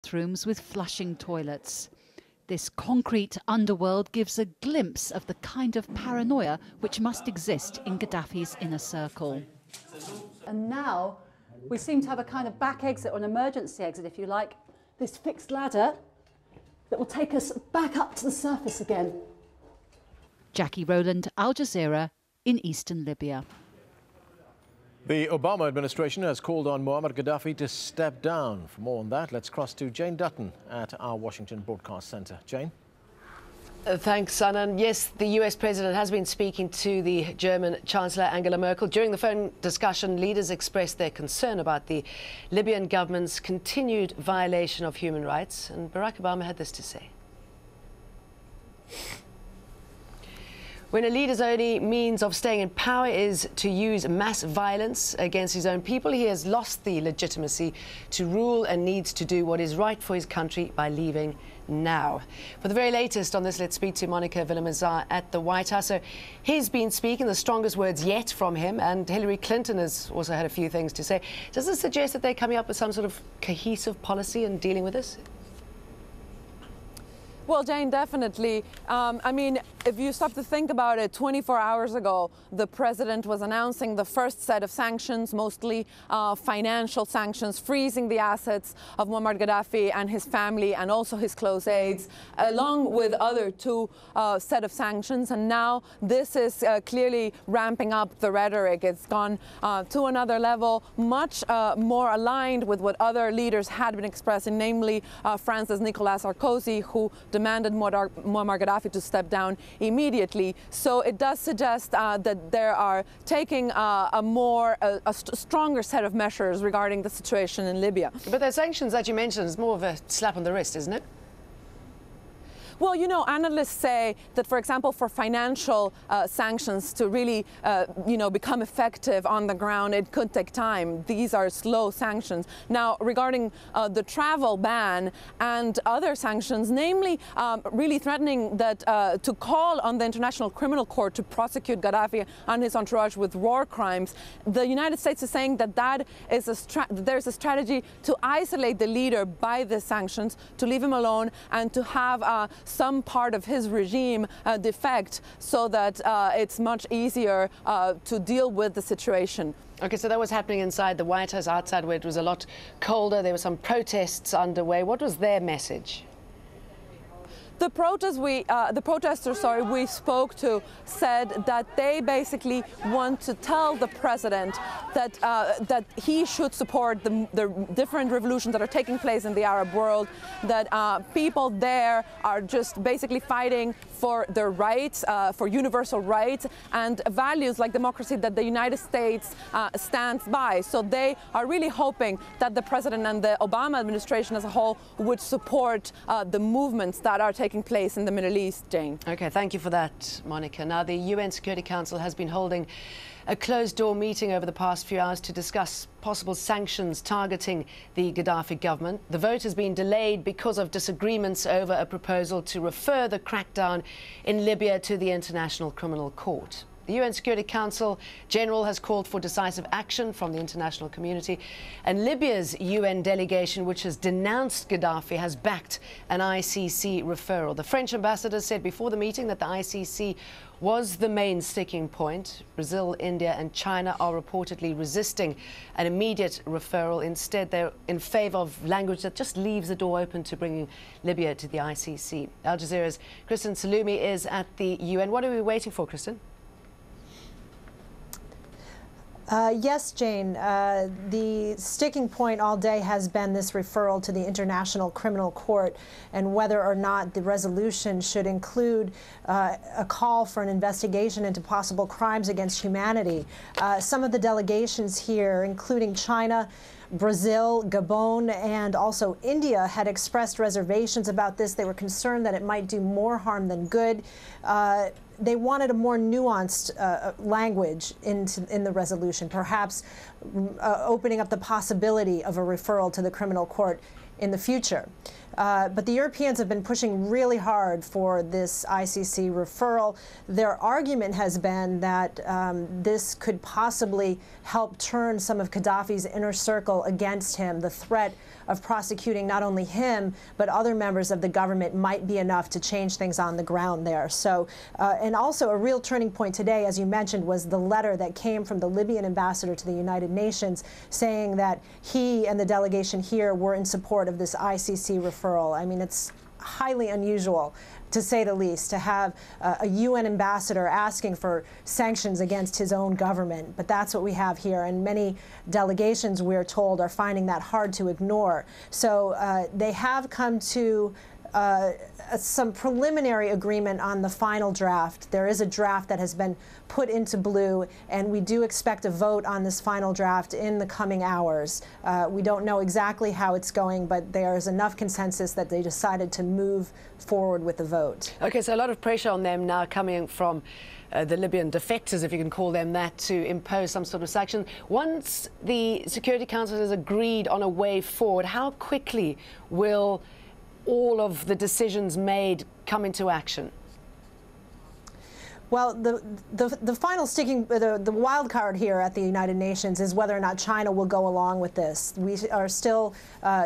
bathrooms with flushing toilets. This concrete underworld gives a glimpse of the kind of paranoia which must exist in Gaddafi's inner circle. And now we seem to have a kind of back exit, or an emergency exit, if you like, this fixed ladder that will take us back up to the surface again. Jackie Rowland, Al Jazeera in eastern Libya. The Obama administration has called on Muammar Gaddafi to step down. For more on that, let's cross to Jane Dutton at our Washington Broadcast Center. Jane? Thanks, Anand. Yes, the US president has been speaking to the German Chancellor Angela Merkel. During the phone discussion, leaders expressed their concern about the Libyan government's continued violation of human rights. And Barack Obama had this to say. When a leader's only means of staying in power is to use mass violence against his own people, he has lost the legitimacy to rule and needs to do what is right for his country by leaving now. For the very latest on this, let's speak to Monica Villamizar at the White House. So he's been speaking the strongest words yet from him, and Hillary Clinton has also had a few things to say. Does this suggest that they're coming up with some sort of cohesive policy in dealing with this? Well, Jane, definitely. I mean, if you stop to think about it, 24 hours ago, the president was announcing the first set of sanctions, mostly financial sanctions, freezing the assets of Muammar Gaddafi and his family and also his close aides, along with other two set of sanctions. And now this is clearly ramping up the rhetoric. It's gone to another level, much more aligned with what other leaders had been expressing, namely France's Nicolas Sarkozy, who demanded Muammar Gaddafi to step down immediately. So it does suggest that they are taking a stronger set of measures regarding the situation in Libya. But the sanctions that you mentioned is more of a slap on the wrist, isn't it? Well, you know, analysts say that, for example, for financial sanctions to really, become effective on the ground, it could take time. These are slow sanctions. Now, regarding the travel ban and other sanctions, namely really threatening that to call on the International Criminal Court to prosecute Gaddafi and his entourage with war crimes, the United States is saying that there's a strategy to isolate the leader by the sanctions, to leave him alone, and to have some part of his regime defect, so that it's much easier to deal with the situation. Okay, so that was happening inside the White House. Outside, where it was a lot colder, there were some protests underway. What was their message? The protesters we spoke to said that they basically want to tell the president that that he should support the different revolutions that are taking place in the Arab world, that people there are just basically fighting for their rights, for universal rights and values like democracy that the United States stands by. So they are really hoping that the president and the Obama administration as a whole would support the movements that are taking place in the Middle East, Jane. Okay, thank you for that, Monica. Now, the UN Security Council has been holding a closed-door meeting over the past few hours to discuss possible sanctions targeting the Gaddafi government. The vote has been delayed because of disagreements over a proposal to refer the crackdown in Libya to the International Criminal Court. The UN Security Council General has called for decisive action from the international community, and Libya's UN delegation, which has denounced Gaddafi, has backed an ICC referral. The French ambassador said before the meeting that the ICC was the main sticking point. Brazil, India and China are reportedly resisting an immediate referral. Instead, they're in favour of language that just leaves the door open to bringing Libya to the ICC. Al Jazeera's Kristen Salumi is at the UN. What are we waiting for, Kristen? Yes, Jane. The sticking point all day has been this referral to the International Criminal Court and whether or not the resolution should include a call for an investigation into possible crimes against humanity. Some of the delegations here, including China, Brazil, Gabon, and also India, had expressed reservations about this. They were concerned that it might do more harm than good. They wanted a more nuanced language in the resolution, perhaps opening up the possibility of a referral to the criminal court in the future. But the Europeans have been pushing really hard for this ICC referral. Their argument has been that this could possibly help turn some of Gaddafi's inner circle against him. The threat of prosecuting not only him, but other members of the government might be enough to change things on the ground there. So, and also a real turning point today, as you mentioned, was the letter that came from the Libyan ambassador to the United Nations saying that he and the delegation here were in support of this ICC referral. I mean, it's highly unusual, to say the least, to have a UN ambassador asking for sanctions against his own government. But that's what we have here, and many delegations, we're told, are finding that hard to ignore. So they have come to some preliminary agreement on the final draft. There is a draft that has been put into blue, and we do expect a vote on this final draft in the coming hours. We don't know exactly how it's going, but there is enough consensus that they decided to move forward with the vote. Okay, so a lot of pressure on them now coming from the Libyan defectors, if you can call them that, to impose some sort of sanction. Once the Security Council has agreed on a way forward, how quickly will all of the decisions made come into action? Well, the final the wild card here at the United Nations is whether or not China will go along with this. We are still,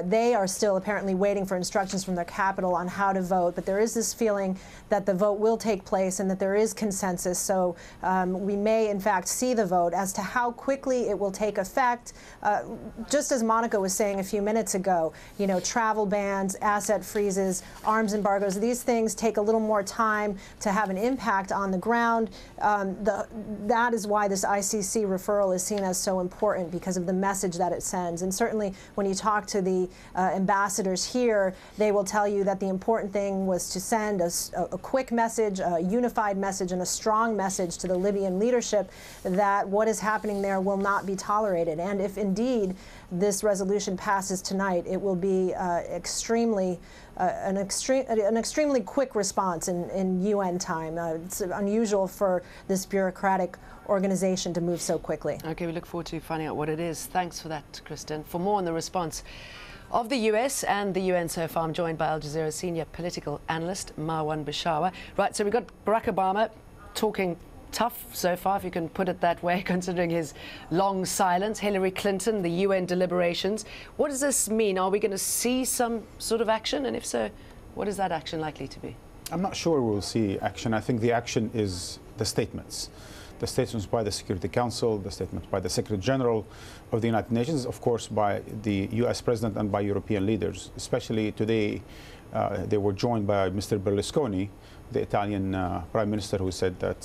they are still apparently waiting for instructions from their capital on how to vote, but there is this feeling that the vote will take place and that there is consensus. So we may, in fact, see the vote. As to how quickly it will take effect, just as Monica was saying a few minutes ago, you know, travel bans, asset freezes, arms embargoes, these things take a little more time to have an impact on the ground. That is why this ICC referral is seen as so important, because of the message that it sends. And certainly when you talk to the ambassadors here, they will tell you that the important thing was to send a quick message, a unified message, and a strong message to the Libyan leadership that what is happening there will not be tolerated. And if indeed this resolution passes tonight, it will be an extremely quick response in UN time. It's unusual for this bureaucratic organization to move so quickly. Okay, we look forward to finding out what it is. Thanks for that, Kristen. For more on the response of the US and the UN so far, I'm joined by AlJazeera senior political analyst Marwan Bishawa. Right, so we've got Barack Obama talking tough so far, if you can put it that way, considering his long silence. Hillary Clinton, the UN deliberations. What does this mean? Are we going to see some sort of action? And if so, what is that action likely to be? I'm not sure we'll see action. I think the action is the statements. The statements by the Security Council, the statements by the Secretary General of the United Nations, of course by the US President and by European leaders. Especially today, they were joined by Mr. Berlusconi, the Italian Prime Minister, who said that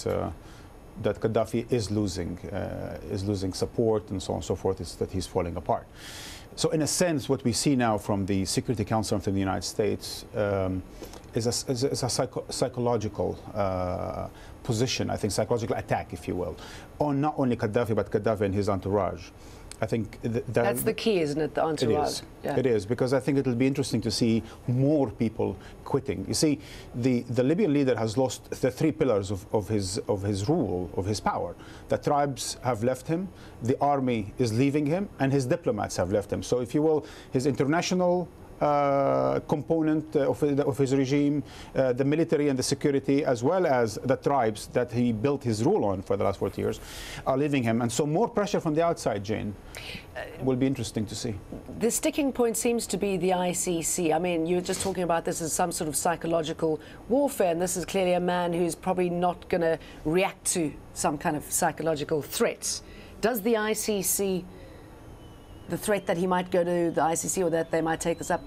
Gaddafi is losing support and so on and so forth, is that he's falling apart. So in a sense, what we see now from the Security Council and from the United States is a psychological position, I think, psychological attack, if you will, on not only Gaddafi, but Gaddafi and his entourage. I think that's the key, isn't it? The entourage. It is. Yeah. It is, because I think it'll be interesting to see more people quitting. You see, the Libyan leader has lost the three pillars of his rule, of his power. The tribes have left him, the army is leaving him, and his diplomats have left him. So, if you will, his international component of his regime, the military and the security, as well as the tribes that he built his rule on for the last 40 years, are leaving him. And so more pressure from the outside, Jane, will be interesting to see. The sticking point seems to be the ICC. I mean, you were just talking about this as some sort of psychological warfare, and this is clearly a man who's probably not going to react to some kind of psychological threats. Does the ICC, the threat that he might go to the ICC or that they might take this up,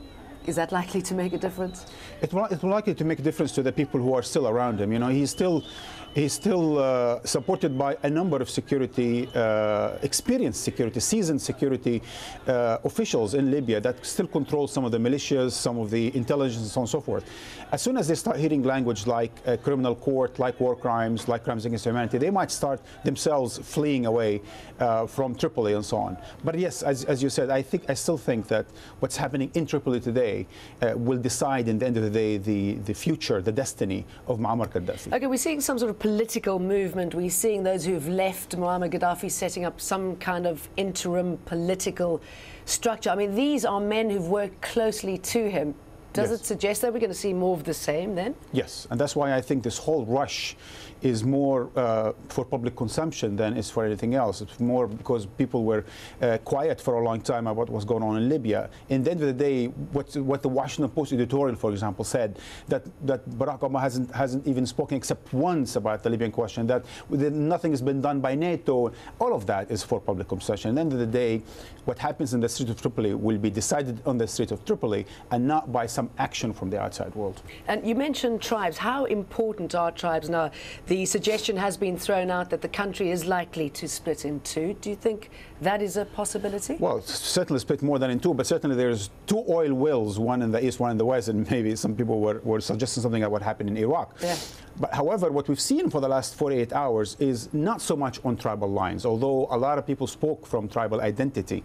is that likely to make a difference? It will likely to make a difference to the people who are still around him. You know, he's still supported by a number of security, experienced security, seasoned security officials in Libya that still control some of the militias, some of the intelligence, and so on and so forth. As soon as they start hearing language like a criminal court, like war crimes, like crimes against humanity, they might start themselves fleeing away from Tripoli and so on. But yes, as you said, I still think that what's happening in Tripoli today will decide, in the end of the day, the future, the destiny of Muammar Gaddafi. Okay, we're seeing some sort of political movement. We're seeing those who've left Muammar Gaddafi setting up some kind of interim political structure. I mean, these are men who've worked closely to him. Does Yes. it suggest that we're going to see more of the same then? Yes, and that's why I think this whole rush is more for public consumption than is for anything else. It's more because people were quiet for a long time about what was going on in Libya. In the end of the day, what the Washington Post editorial, for example, said that Barack Obama hasn't even spoken except once about the Libyan question, that nothing has been done by NATO. All of that is for public consumption. At the end of the day, what happens in the street of Tripoli will be decided on the street of Tripoli and not by some action from the outside world. And you mentioned tribes. How important are tribes now? The suggestion has been thrown out that the country is likely to split in two. Do you think that is a possibility? Well, it's certainly split more than in two, but certainly there's two oil wells, one in the east, one in the west, and maybe some people were suggesting something like what happened in Iraq. Yeah. But however, what we've seen for the last 48 hours is not so much on tribal lines, although a lot of people spoke from tribal identity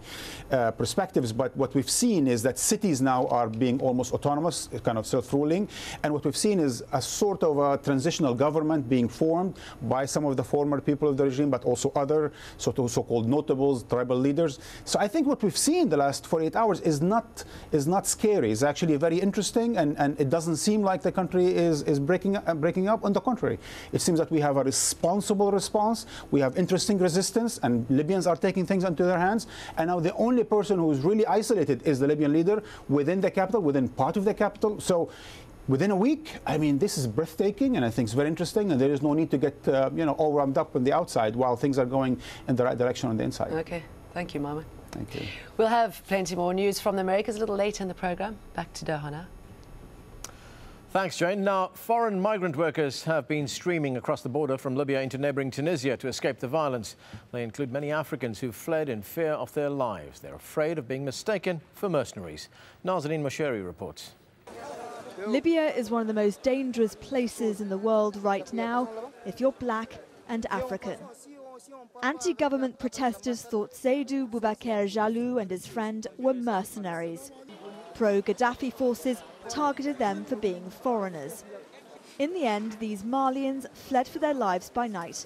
perspectives. But what we've seen is that cities now are being almost autonomous, kind of self-ruling. And what we've seen is a sort of a transitional government being formed by some of the former people of the regime, but also other so-called notables, tribal leaders. So I think what we've seen the last 48 hours is not scary. It's actually very interesting, and it doesn't seem like the country is breaking up. On the contrary, it seems that we have a responsible response. We have interesting resistance, and Libyans are taking things into their hands. And now the only person who is really isolated is the Libyan leader within the capital, within part of the capital. So within a week, I mean, this is breathtaking, and I think it's very interesting, and there is no need to get all ramped up on the outside while things are going in the right direction on the inside. Okay. Thank you, Mama. Thank you. We'll have plenty more news from the Americas a little later in the programme. Back to Doha now. Thanks, Jane. Now, foreign migrant workers have been streaming across the border from Libya into neighbouring Tunisia to escape the violence. They include many Africans who fled in fear of their lives. They're afraid of being mistaken for mercenaries. Nazanin Mosheri reports. Libya is one of the most dangerous places in the world right now if you're black and African. Anti-government protesters thought Seydou Boubacar Jalou and his friend were mercenaries. Pro-Gaddafi forces targeted them for being foreigners. In the end, these Malians fled for their lives by night.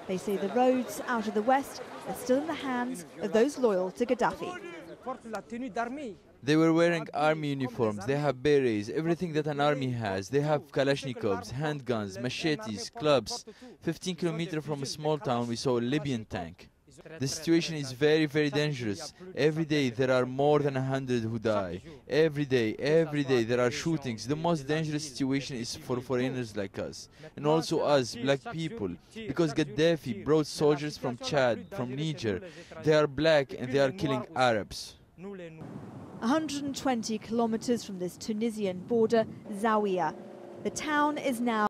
They say the roads out of the west are still in the hands of those loyal to Gaddafi. They were wearing army uniforms, they have berets, everything that an army has. They have Kalashnikovs, handguns, machetes, clubs. 15 kilometers from a small town, we saw a Libyan tank. The situation is very, very dangerous. Every day there are more than 100 who die. Every day there are shootings. The most dangerous situation is for foreigners like us, and also us, black people, because Gaddafi brought soldiers from Chad, from Niger. They are black and they are killing Arabs. 120 kilometers from this Tunisian border, Zawiya. The town is now